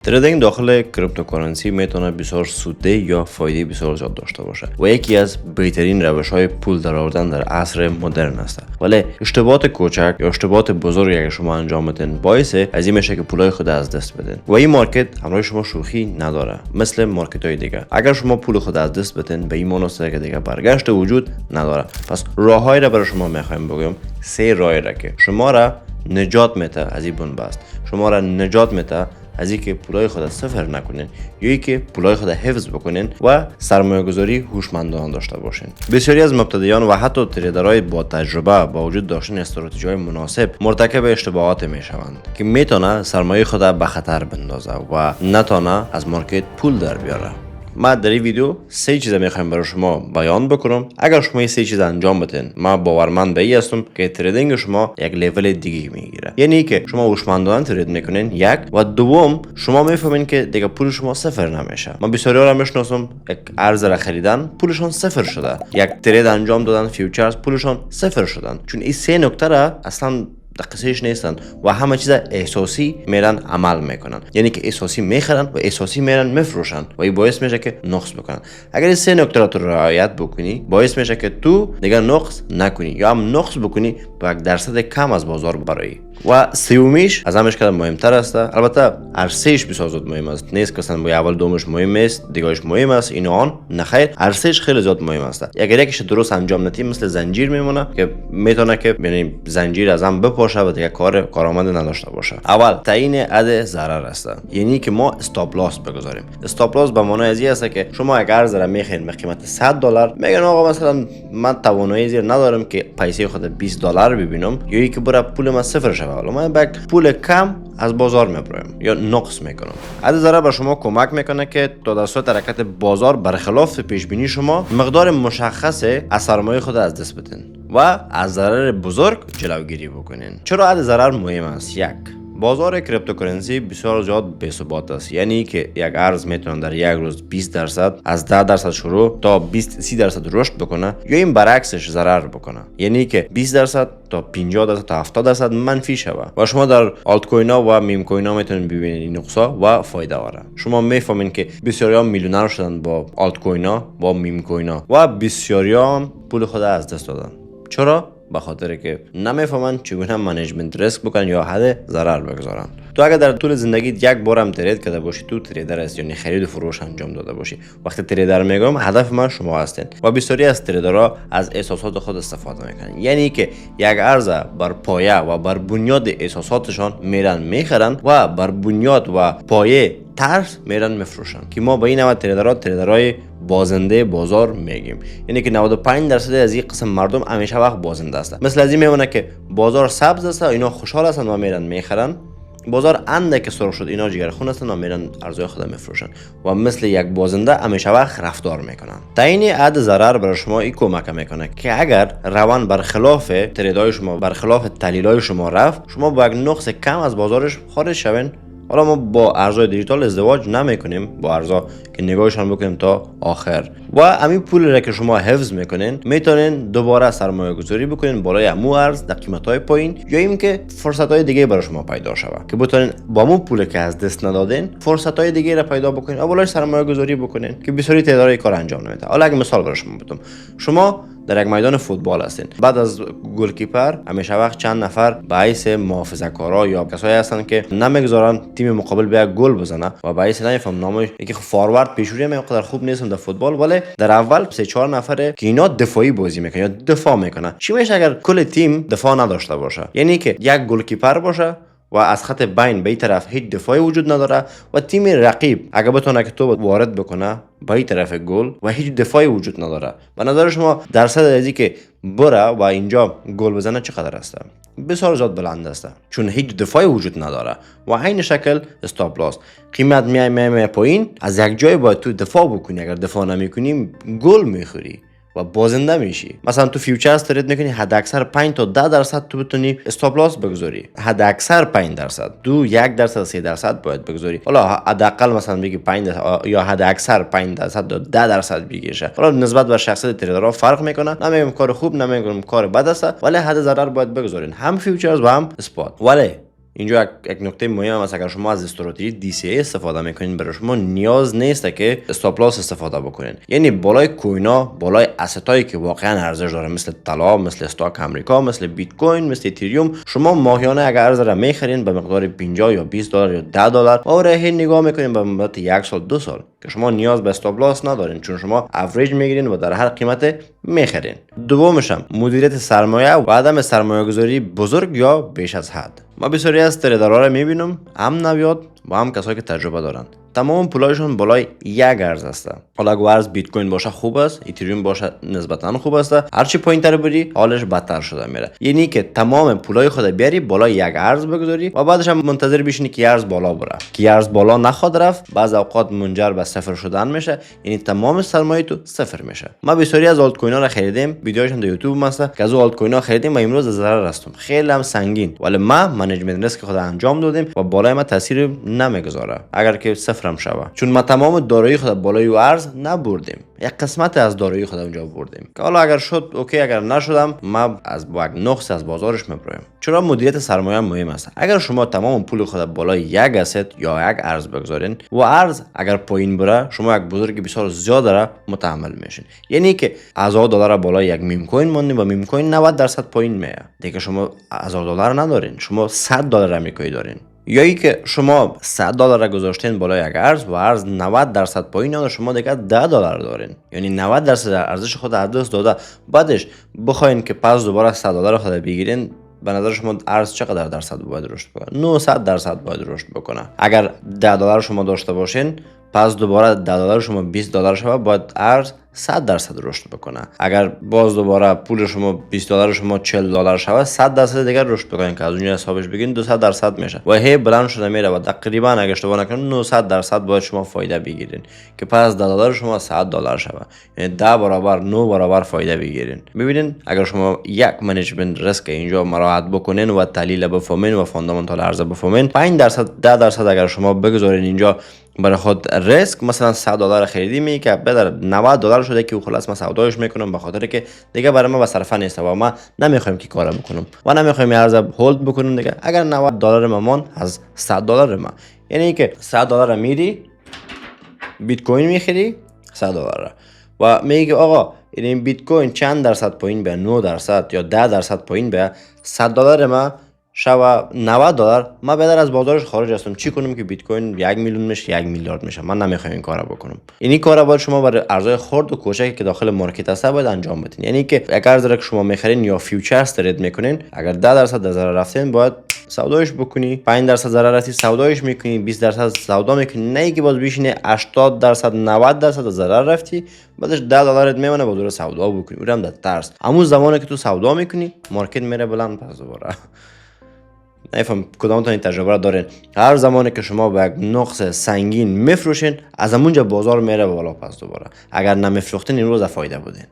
تریدینگ داخل کریپتوکارنسی میتونه بسیار سودده یا فایده بسیار زیاد داشته باشه و یکی از بهترین روش‌های پول درآوردن در عصر مدرن است. ولی اشتباهات کوچک یا اشتباهات بزرگی اگر شما انجام بدین باعث از این میشه که پولای خود از دست بدین و این مارکت همراه شما شوخی نداره. مثل مارکت‌های دیگه اگر شما پول خود از دست بدین به این معنی است که دیگه برگشت وجود نداره. پس راههایی را برای شما میخوایم بگم، سه راهی را که شما را نجات میده از این بنبست، شما را نجات میده از اینکه پولای خود صفر نکنین یا اینکه پولای خود حفظ بکنین و سرمایه گذاری هوشمندانه داشته باشین. بسیاری از مبتدیان و حتی تریدرهای با تجربه با وجود داشتن استراتژی‌های مناسب مرتکب اشتباهات میشوند که میتونه سرمایه خود به خطر بندازه و نتونه از مارکت پول در بیاره. ما در این ویدیو سه چیز میخوایم برای شما بیان بکنم. اگر شما این سه چیز انجام بدین ما باورمند به این هستم که تریدینگ شما یک لول دیگه میگیره. یعنی که شما هوشمندانه ترید میکنین یک و دوم شما میفهمین که دیگه پول شما صفر نمیشه. من بسیارا رو میشناسم یک ارز را خریدن پولشون صفر شده، یک ترید انجام دادن فیوچرز پولشون صفر شدن، چون این سه نکته را اصلا دقیقش نیستن و همه چیز احساسی میرن عمل میکنن. یعنی که احساسی میخرن و احساسی میرن میفروشن و این باعث میشه که نقص بکنن. اگر این سه نکته را تو رعایت بکنی باعث میشه که تو دیگه نقص نکنی یا هم نقص بکنی با 1% کم از بازار برایی. و سومیش از همش که مهمتر است، البته هر سهش بسیار زیاد مهم است، نیست که مثلا اول دومش مهم است دیگهش مهم است، این آن نخیر، هر سهش خیلی زیاد مهم است. اگر یکیش درست انجام ندی مثل زنجیر میمونه که میتونه که یعنی زنجیر از هم بپاشه و دیگه کارآمد نداشته باشه. اول تعیین حد ضرر است، یعنی که ما استاپ لاس بگذاریم. استاپ لاس به معنای از این است که شما اگر ارز را میخرین به قیمت $100 میگن آقا مثلا من توانایی زیر ندارم که پیسه خود $20 ببینم یا اینکه برای پول من صفر شه، حالا من با پول کم از بازار میبرم یا نقص میکنم. حد ضرر به شما کمک میکنه که تا در صورت حرکت بازار برخلاف پیش بینی شما مقدار مشخص از سرمایه خود از دست بدین و از ضرر بزرگ جلوگیری بکنین. چرا حد ضرر مهم است؟ یک، بازار کریپتوکارنسی بسیار زیاد بی‌ثبات است. یعنی که یک ارز میتونه در یک روز 20% از 10% شروع تا 20-30% رشد بکنه یا این برعکسش ضرر بکنه. یعنی که 20% تا 50% تا 70% منفی شوه و شما در آلت کوین ها و میم کوین ها میتونید ببینید این نقصا و فایده واره. شما میفهمین که بسیاری‌ها میلیونر شدن با آلت کوین ها با میم کوین ها و بسیاری‌ها پول خود از دست دادن. چرا؟ به خاطر که نمیفهمن چگونه منیجمنت ریسک بکنن یا حد ضرر بگذارن. تو اگر در طول زندگی یک بار هم ترید کرده باشی تو تریدر است یعنی خرید و فروش انجام داده باشی. وقتی تریدر میگم هدف من شما هستین و بسیاری از تریدرها از احساسات خود استفاده میکنن. یعنی که یک ارز بر پایه و بر بنیاد احساساتشان میرن میخرن و بر بنیاد و پایه ترس میرن میفروشن که ما با این نوع تریدرهای بازنده بازار میگیم. یعنی که 95% از این قسم مردم همیشه وقت بازنده است. مثل از این میمونه که بازار سبز است اینا خوشحال هستن و میرن میخرن، بازار اندک سرخ شد اینا جگرخون هستن و میرن ارزهای خود میفروشن و مثل یک بازنده همیشه وقت رفتار میکنن. تعیین حد ضرر برای شما این کمک میکنه که اگر روان برخلاف تریدهای شما برخلاف تحلیلای شما رفت شما با یک نقص کم از بازارش خارج شوین. حالا ما با ارزهای دیجیتال ازدواج نمیکنیم، با ارزها که نگاهشان بکنیم تا آخر و همین پول را که شما حفظ میکنین میتونین دوباره سرمایه گذاری بکنین بالای همون ارز در قیمت‌های پایین یا اینکه فرصت‌های دیگه برای شما پیدا شود که بتونین با همون پول که از دست ندادین فرصت‌های دیگه را پیدا بکنین و بالای سرمایه گذاری بکنین که بسیاری تعداد کار انجام نمیده. حالا اگه مثال برای شما بدم، شما در یک میدان فوتبال هستین، بعد از گلکیپر همیشه وقت چند نفر باعث محافظه‌کارا یا کسایی هستن که نمیگذارن تیم مقابل بیا گل بزنه و باعث نمیفهم نامه یکی فوروارد پیشوری مقدار خوب نیستن در فوتبال ولی در اول 3-4 نفره که اینا دفاعی بازی میکنن یا دفاع میکنن. چی میشه اگر کل تیم دفاع نداشته باشه؟ یعنی که یک گلکیپر باشه و از خط بین به این طرف هیچ دفاعی وجود نداره و تیم رقیب اگه بتونه که تو وارد بکنه به این طرف گل و هیچ دفاعی وجود نداره. به نظر شما درصد ازی که بره و اینجا گل بزنه چقدر است؟ بسیار زیاد بلند است چون هیچ دفاعی وجود نداره و عین شکل استاپ لاس قیمت میای پایین از یک جای باید تو دفاع بکنی. اگر دفاع نمیکنی گل میخوری و بازنده میشی. مثلا تو فیوچرز ترید میکنی حد اکثر 5 تا 10% تو بتونی استاپ لاس بگذاری. حد اکثر 5%، دو 1% 3% باید بگذاری. حالا حداقل مثلا بگی 5% یا حد اکثر 5% تا 10% بگیشه. حالا نسبت به شخصیت تریدرها فرق میکنه. نمیگم کار خوب نمیگم کار بد است ولی حد ضرر باید بگذارین هم فیوچرز و هم اسپات. ولی اینجا یک نکته مهم است. اگر شما از استراتژی DCA استفاده میکنین برای شما نیاز نیست که استاپ لاس استفاده بکنین. یعنی بالای کوینا، بالای اسیتایی که واقعا ارزش داره مثل طلا، مثل استاک آمریکا، مثل بیت کوین، مثل اتریوم، شما ماهیانه اگر ارز را میخرین به مقدار 50 یا 20 دلار یا 10 دلار و راه نگاه میکنین به مدت 1 سال 2 سال که شما نیاز به استاپ لاس ندارین، چون شما اوریج میگیرین و در هر قیمت میخرین. دومش هم مدیریت سرمایه و عدم سرمایه گذاری بزرگ یا بیش از حد. ما بسیاری از تریدرها را میبینم، هم نویاد و هم کسایی که تجربه دارن، تمام پولایشون بالای یک ارز هسته. حالا اگه ارز بیت کوین باشه خوب است، اتریوم باشه نسبتا خوب است، هرچی پایین تر بری حالش بدتر شده میره. یعنی که تمام پولای خود بیاری بالای یک ارز بگذاری و بعدش هم منتظر بشینی که ارز بالا بره. که ارز بالا نخواد رفت، بعض اوقات منجر به صفر شدن میشه، یعنی تمام سرمایه تو صفر میشه. ما بسیاری از آلت کوین ها را خریدیم، ویدیوهاشون در یوتیوب هست که از آلت کوین ها خریدیم و امروز از ضرر هستم، خیلی هم سنگین، ولی ما منیجمنت ریسک خود انجام دادیم و بالای ما تاثیر نمیگذاره اگر که صفرم شوه، چون ما تمام دارایی خود بالای و ارز نبردیم، یک قسمت از دارایی خود اونجا بردیم که حالا اگر شد اوکی، اگر نشدم ما از یک نقص از بازارش میبریم. چرا مدیریت سرمایه مهم است؟ اگر شما تمام پول خود بالای یک اسید یا یک ارز بگذارین و ارز اگر پایین بره، شما یک بزرگ بسیار زیاد را متحمل میشین. یعنی که 1000 دلار بالای یک میم کوین موندین و میم کوین 90% پایین میه، دیگه شما 1000 دلار ندارین، شما 100 دلار امریکایی دارین. یا ای که شما 100 دلار را گذاشتین بالای یک ارز و ارز 90% پایین و شما دیگه 10 دلار دارین، یعنی 90% ارزش خود از دست داده. بعدش بخواین که پس دوباره 100 دلار خود بگیرین، به نظر شما ارز چقدر درصد باید رشد بکنه؟ 900% باید رشد بکنه. اگر 10 دلار شما داشته باشین، پس دوباره 10 دلار شما 20 دلار شوه، باید ارز 100% رشد بکنه. اگر باز دوباره پول شما 20 دلار شما 40 دلار شوه، 100% دیگر رشد بکنین که از اونجا حسابش بگین 200% میشه و هی بلند شده میره و تقریبا اگه اشتباه نکنم 900% باید شما فایده بگیرین که پس 10 دلار شما 100 دلار شوه، یعنی 10 برابر 9 برابر فایده بگیرین. ببینین اگر شما یک منیجمنت ریسک اینجا مراعات بکنین و تحلیل بفهمین و فاندامنتال ارز بفهمین، 5% 10% اگر شما بگذارین اینجا برای خود ریسک، مثلا 100 دلار خریدی می که بدر 90 دلار شده که خلاص ما سوداش میکنم، به خاطر که دیگه برای ما به صرفه نیست و ما نمیخوایم که کارا بکنم و نمیخوایم ارز هولد بکنم دیگه. اگر 90 دلار مامان از 100 دلار ما، یعنی که 100 دلار میری بیت کوین میخری 100 دلار و میگه آقا این بیت کوین چند درصد پایین به 9% یا 10% پایین به 100 دلار ما شوا 90 دلار، ما بدر از بازارش خارج هستم. چی کنم که بیت کوین 1 میلیون میشه 1 میلیارد میشه؟ من نمیخوام این کارا بکنم. این کارا باید شما برای ارزهای خرد و کوچکی که داخل مارکت هست باید انجام بدین. یعنی که اگر ارز که شما میخرین یا فیوچرز ترید میکنین، اگر 10% ضرر رفتین باید سوداش بکنی، 5% ضرر رفتی سوداش میکنی، 20% سودا میکنی، نه اینکه باز بشینه 80% 90% ضرر رفتی بعدش 10 دلارت میمونه با دور سودا بکنی. اونم در ترس همون زمانی که تو سودا میکنی مارکت میره بلند پس دوباره. نفهم کدامتون این تجربه را دارین؟ هر زمانی که شما به یک نقص سنگین میفروشین، از همونجا بازار میره بالا پس دوباره. اگر نمیفروختین این روز فایده بودین.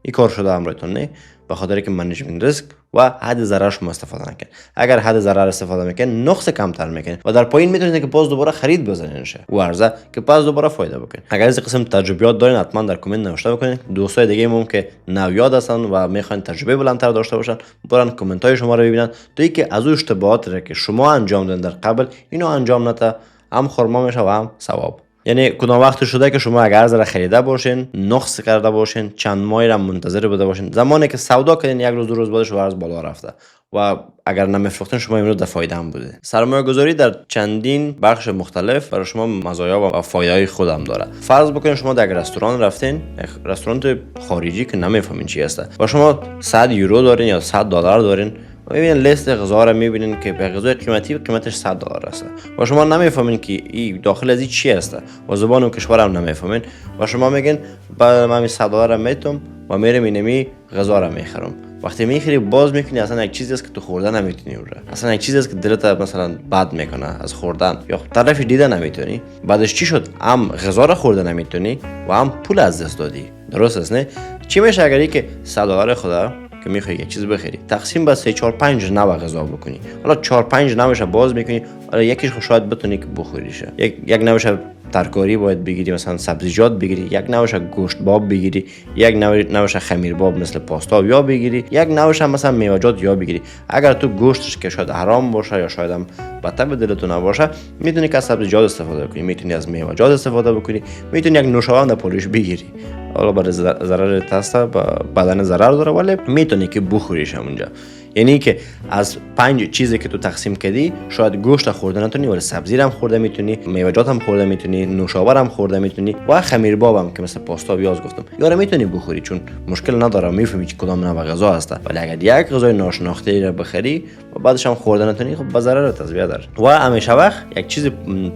این کار شده امرایتون نه، به خاطر که منیجمنت ریسک و حد ضرر شما استفاده نکن. اگر حد ضرر استفاده میکن نقص کمتر میکنه و در پایین میتونید که باز دوباره خرید بزنینش و ارزه که پس دوباره فایده بکنید. اگر از قسم تجربیات دارین حتما در کامنت نوشته بکنید. دوستای دیگه مون که نویاد هستن و میخوان تجربه بلندتر داشته باشن، برن کامنت های شما رو ببینن تا اینکه از اون اشتباهاتی را که شما انجام دادین در قبل اینو انجام نده، هم خرما میشه و هم ثواب. یعنی کدام وقت شده که شما اگر ارز را خریده باشین، نقص کرده باشین، چند ماهی را منتظر بوده باشین، زمانی که سودا کردین یک روز دو روز بعدش ارز بالا رفته و اگر نمیفروختین شما امروز در فایده هم بوده. سرمایه گذاری در چندین بخش مختلف برای شما مزایا و فایده خودم داره. فرض بکنید شما در رستوران رفتین، یک رستوران خارجی که نمیفهمین چی هست و شما 100 یورو دارین یا 100 دلار دارین و میبینین لیست غذا رو میبینین که به غذای قیمتی قیمتش 100 دلار است و شما نمیفهمین که این داخل از این چی است و زبان اون کشور هم نمیفهمین و شما میگین من 100 دلار میتونم و میرم اینمی غذا رو میخرم. وقتی میخری باز میکنی اصلا یک چیزی است که تو خوردن نمیتونی اون، اصلا یک چیزی است که دلت مثلا بد میکنه از خوردن یا طرف دیده نمیتونی. بعدش چی شد؟ هم غذا رو خورده نمیتونی و هم پول از دست دادی. درست است نه؟ چی میشه اگری که 100 دلار خدا که میخوای یک چیز بخری تقسیم به 3 4 5 نوع غذا بکنی، حالا 4 5 نوعش باز میکنی، حالا یکیش شاید بتونی که بخوریشه، یک نوعش ترکاری باید بگیری، مثلا سبزیجات بگیری، یک نوش گوشت باب بگیری، یک نوش خمیر باب مثل پاستا یا بگیری، یک نوش هم مثلا میوه‌جات یا بگیری. اگر تو گوشتش که شاید حرام باشه یا شاید هم بطه به دلتون نباشه، میتونی که از سبزیجات استفاده کنی، میتونی از میوه‌جات استفاده بکنی، میتونی یک نوشابه پولش بگیری. حالا برای ضرر تسته بدن ضرر داره ولی میتونی که بخوریش همونجا. یعنی که از 5 چیزی که تو تقسیم کردی شاید گوشت خورده نتونی ولی سبزی هم خورده میتونی، میوه‌جات هم خورده میتونی، نوشابه هم خورده میتونی و خمیر باب هم که مثل پاستا بیاز گفتم یاره میتونی بخوری، چون مشکل نداره، میفهمی که کدام نوع غذا هست. ولی اگر یک غذای ناشناخته را بخری و بعدش هم خورده نتونی، خب به ضرر تضبیه داره. و همیشه وقت یک چیز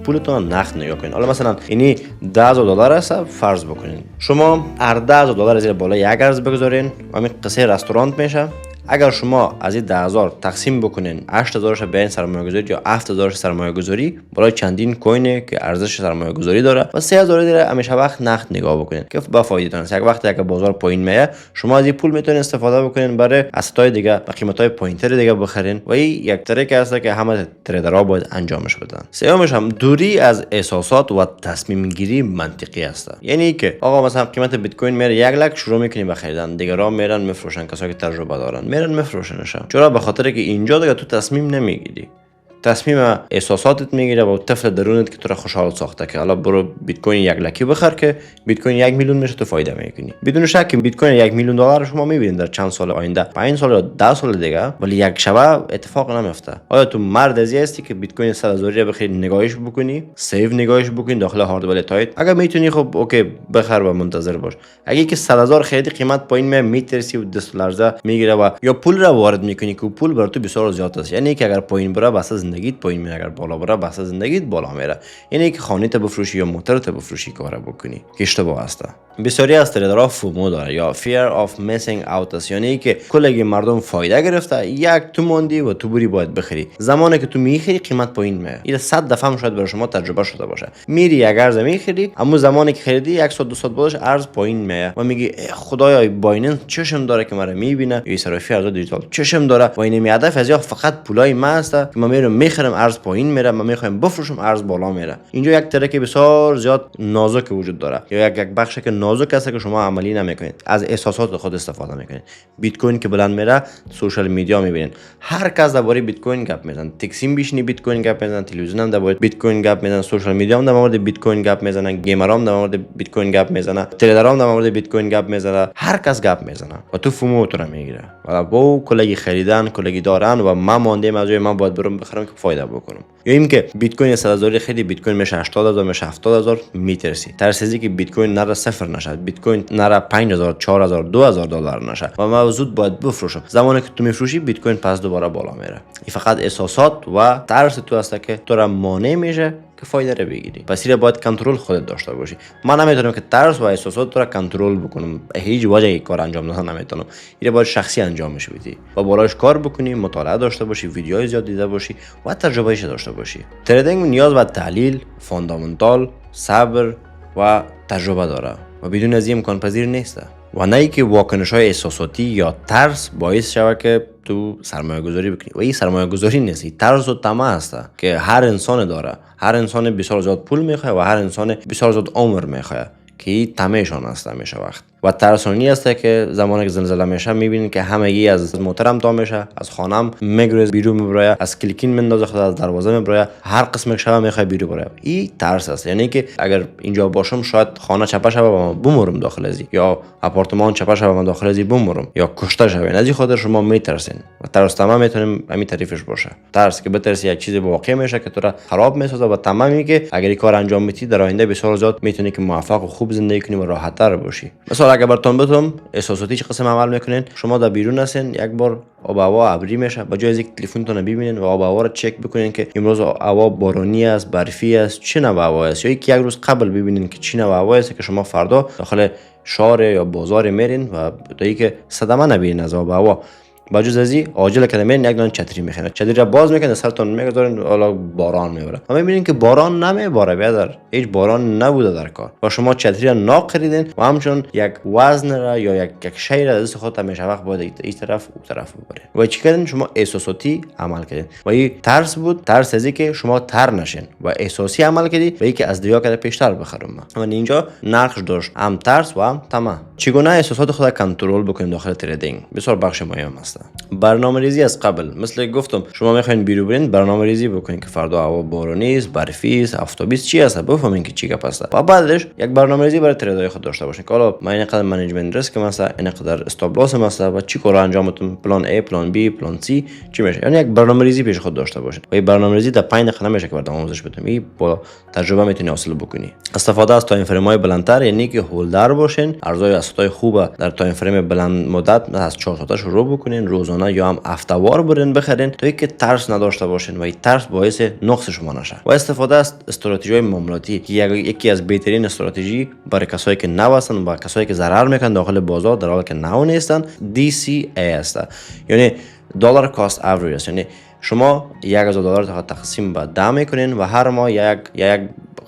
پولتون نقد نگاه کنین. حالا مثلا اینی $10,000 است، فرض بکنین شما هر $10,000 زیر بالا یک ارز بگذارین، همین قصه رستوران میشه. اگر شما از این 10,000 تقسیم بکنین 8,000 به این سرمایه گذاری یا 7,000 سرمایه گذاری، برای چندین کوینه که ارزش سرمایه گذاری داره و 3,000 دیگه همیشه وقت نقد نگاه بکنین که با فایده تون است. یک وقت اگه بازار پایین میه، شما از این پول میتونین استفاده بکنین برای اسطای دیگه و قیمتای پایینتر دیگه بخرین و این یک طریق است که همه تریدرها باید انجامش بدن. سومش هم دوری از احساسات و تصمیم گیری منطقی است. یعنی که آقا مثلا قیمت بیت کوین میره 1 لک، شروع میکنیم به خریدن، دیگران میرن میفروشن، کسایی که تجربه دارن میرن میفروشنش. چرا؟ به خاطر که اینجا دیگه تو تصمیم نمیگیری، تصمیم احساساتت میگیره و طفل درونت که تو را خوشحال ساخته که حالا برو بیت کوین 1 لکی بخر که بیت کوین 1 میلیون میشه، تو فایده میکنی. بدون شک بیت کوین 1 میلیون دلار شما میبینید در چند سال آینده، 5 سال یا 10 سال دیگه، ولی یک شبه اتفاق نمیفته. آیا تو مرد ازی هستی که بیت کوین 100,000 بخری، نگاهش بکنی، سیو نگاهش بکنی داخل هارد والت؟ اگر میتونی خب اوکی بخر و منتظر باش. اگه که 100,000 خریدی قیمت پایین میترسی و دست لرزه میگیره و یا پول را وارد میکنی که پول بر تو بسیار زیاد است. یعنی که اگر پایین بره بس زندگیت پایین میره، اگر بالا بره بس زندگیت بالا میره. یعنی که خانه ته بفروشی یا موتر ته بفروشی کار بکنی که اشتباه است. بسیاری از تریدرها فومو داره یا fear of missing out است، یعنی که کلی مردم فایده گرفته، یک تو موندی و تو بری باید بخری. زمانی که تو میخری قیمت پایین میاد. این 100 دفعه هم شاید برای شما تجربه شده باشه. میری یک ارز میخری، اما زمانی که خریدی 100 200 بعدش ارز پایین میاد و میگی خدایا بایننس چشم داره که مرا میبینه، یا صرافی ارز دیجیتال چشم داره و این هدف از فقط پولای ما است که ما میرم میخرم ارز پایین میره، ما میخوایم بفروشم ارز بالا میره. اینجا یک ترک بسیار زیاد نازک وجود داره یا یک بخش که نازک است که شما عملی نمیکنید، از احساسات خود استفاده میکنید. بیت کوین که بلند میره سوشال میدیا میبینید، هر کس درباره بیت کوین گپ میزنه، تکسیم بیشنی بیت کوین گپ میزنه، تلویزیون هم درباره بیت کوین گپ میزنه، سوشال میدیا هم در مورد بیت کوین گپ میزنن، گیمرام در مورد بیت کوین گپ میزنه، تریدرام در مورد بیت کوین گپ میزنه، هر کس گپ میزنه و تو فومو تو رو میگیره و با کلی خریدن کلی دارن و ما ماندیم از جای من باید برم بخرم که فایده بکنم. یا اینکه بیت کوین 100,000 خیلی بیت کوین میشه 80,000 میشه 70,000 میترسی، ترسی که بیت کوین نره صفر نشه، بیت کوین نره 5,000 4,000 2,000 دلار نشه و من زود باید بفروشم. زمانی که تو میفروشی بیت کوین پس دوباره بالا میره. این فقط احساسات و ترس تو است که تو را مانع میشه که فایده رو بگیری. پس این باید کنترل خودت داشته باشی. من نمیتونم که ترس و احساسات تو را کنترل بکنم، هیچ وجهی کار انجام دادن نمیتونم. این باید شخصی انجامش بدی و بالاش کار بکنی، مطالعه داشته باشی، ویدیوهای زیاد دیده باشی و تجربهش داشته باشی. تریدینگ نیاز به تحلیل، فاندامنتال، صبر و تجربه داره و بدون از این امکان پذیر نیست. و نه ای که واکنش‌های احساساتی یا ترس باعث شوه که تو سرمایه گذاری بکنی. و این سرمایه گذاری نیست، این ترس و طمع است که هر انسان داره. هر انسان بسیار زیاد پول میخواد و هر انسان بسیار زیاد عمر میخواد که این طمعشان است همیشه وقت. و ترسانی است که زمانی که زلزله میشه میبینید که همگی از موترم تا میشه، از خانم میگریز بیرون میبره، از کلیکین مندازه، خود از دروازه میبره، هر قسم شب میخواد بیرون بره. این ترس است. یعنی که اگر اینجا باشم شاید خانه چپه شوه و من بمرم داخل ازی، یا آپارتمان چپه شوه و من داخل ازی بمرم، یا کشته شوم. از این خاطر شما میترسین و ترس طمع میتونیم همین تعریفش باشه. ترس که بترسی یک چیزی واقع میشه که تو را خراب میسازه و طمع میگه اگر این کار انجام بدی در آینده بسیار زیاد میتونی که موفق و خوب زندگی کنی و راحت تر باشی. مثلا اگر براتون بتونم احساساتی چه قسم عمل میکنین، شما در بیرون هستین، یک بار آب هوا ابری میشه، با جای از یک تلفنتون ببینین و آب هوا رو چک بکنین که امروز هوا بارانی است، برفی است، چه نوع هوا است، یا یک روز قبل ببینین که چه نوع هوا است که شما فردا داخل شهر یا بازار میرین و تا اینکه صدمه نبینین از آب هوا. بجز از این عاجل کلمه یک دونه چتری میخرن، چتری را باز میکنه سرتون میگذارن، حالا باران میبره. ما میبینیم که باران نمیباره بیادر، هیچ باران نبوده در کار و شما چتری را ناق خریدین و همچون یک وزن را یا یک شی را دست خودت همیشه وقت باید این طرف اون طرف ببره. و چی کردین؟ شما احساساتی عمل کردین و این ترس بود، ترس از اینکه شما تر نشین و احساسی عمل کردی و اینکه از دیا کرده پیشتر بخرم. و اینجا نقش داشت هم ترس و هم طمع. چگونه احساسات خود کنترل بکنیم داخل تریدینگ بسیار بخش مهم است. برنامه‌ریزی از قبل، مثل گفتم شما میخواین بیرو برین برنامه‌ریزی بکنین که فردا هوا بارونی است، برفی است، آفتابی است، چی هست، بفهمین که چی گپ است و بعدش یک برنامه‌ریزی برای تریدای خود داشته باشین که حالا من اینقدر منیجمنت ریسک مثلا اینقدر استاپ لاس مثلا و چی کارا انجام بدم، پلان A، پلان B، پلان C چی میشه. یعنی یک برنامه‌ریزی پیش خود داشته باشین و این برنامه‌ریزی در 5 دقیقه نمیشه که بعد آموزش بدم، این با تجربه میتونی حاصل بکنی. استفاده از تایم فریم‌های بلندتر، یعنی که هولدر باشین، ارزهای اسطای خوبه در تایم فریم بلند مدت از 4 تا شروع بکنین، روزانه یا هم هفته‌وار برین بخرین تا اینکه ترس نداشته باشین و این ترس باعث نقص شما نشه. و استفاده از استراتژی‌های معاملاتی که یکی از بهترین استراتژی برای کسایی که نو هستن و کسایی که ضرر میکنن داخل بازار در حالی که نو نیستن DCA است، یعنی دلار کاست اوریج است. یعنی شما $1000 تقسیم به 10 میکنین و هر ماه یک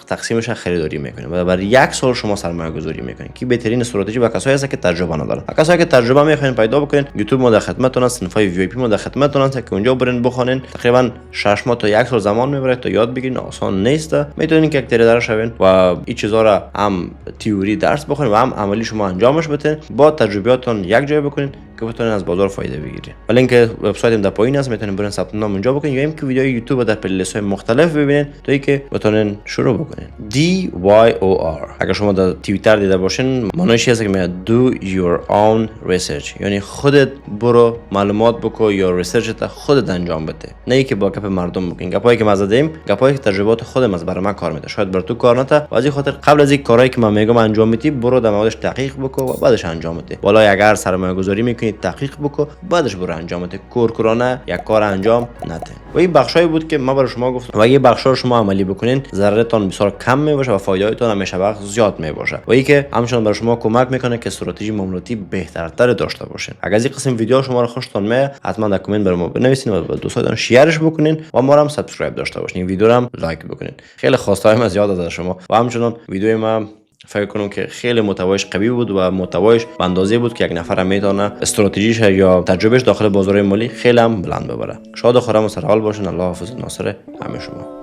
تقسیمش خریداری میکنین و برای 1 سال شما سرمایه گذاری میکنین که بهترین استراتژی و کسایی هست که تجربه ندارن. کسایی که تجربه میخواین پیدا بکنین، یوتیوب ما در خدمتتون است، صنفای وی آی پی ما در خدمتتون است که اونجا برین بخونین. تقریبا 6 ماه تا 1 سال زمان میبره تا یاد بگیرین، آسان نیست. میتونین که یک تریدر شوین و این چیزا را هم تئوری درس بخونین و هم عملی شما انجامش بدین، با تجربیاتتون یک جای بکنین که بتونین از بازار فایده بگیرید. لینک وبسایتم در پایین است، میتونین برین ثبت نام اونجا بکنین یا اینکه ویدیوهای یوتیوب در پلیلیست های مختلف ببینین تا اینکه بتونین شروع بکنین. DYOR اگر شما در توییتر دیده باشین معنیش هست که میگه do your own research، یعنی خودت برو معلومات بکو یا ریسرچ تا خودت انجام بده، نه اینکه با گپ مردم بکنین. گپایی که ما زدیم گپایی که تجربات خودم از برای من کار میده، شاید بر تو کار نته و از این خاطر قبل از این کارهایی که من میگم انجام میدی برو در موردش تحقیق بکو و بعدش انجام بده. والا اگر سرمایه گذاری میکنی تحقیق بکو بعدش برو انجام بده، کورکورانه یک کار انجام نده. و این بخشایی بود که ما برای شما گفتم و اگه بخشا رو شما عملی بکنین ضررتون بسیار کم میباشه و فایدهتون همیشه وقت زیاد میباشه و اینکه همچنان برای شما کمک میکنه که استراتژی معاملاتی بهترتر داشته باشین. اگر از این قسم ویدیو شما رو خوشتون میاد حتما در کامنت برام بنویسین و با دوستانتون شیرش بکنین و ما رو هم سابسکرایب داشته باشین، ویدیو رو هم لایک بکنین. خیلی خواستایم از یاد از شما و همچنان ویدیو ما فکر کنم که خیلی محتوایش قوی بود و محتوایش به اندازه بود که یک نفر میتونه استراتژیش یا تجربهش داخل بازار مالی خیلی هم بلند ببره. شاد و خرم و سرحال باشین. الله حافظ ناصر همه شما.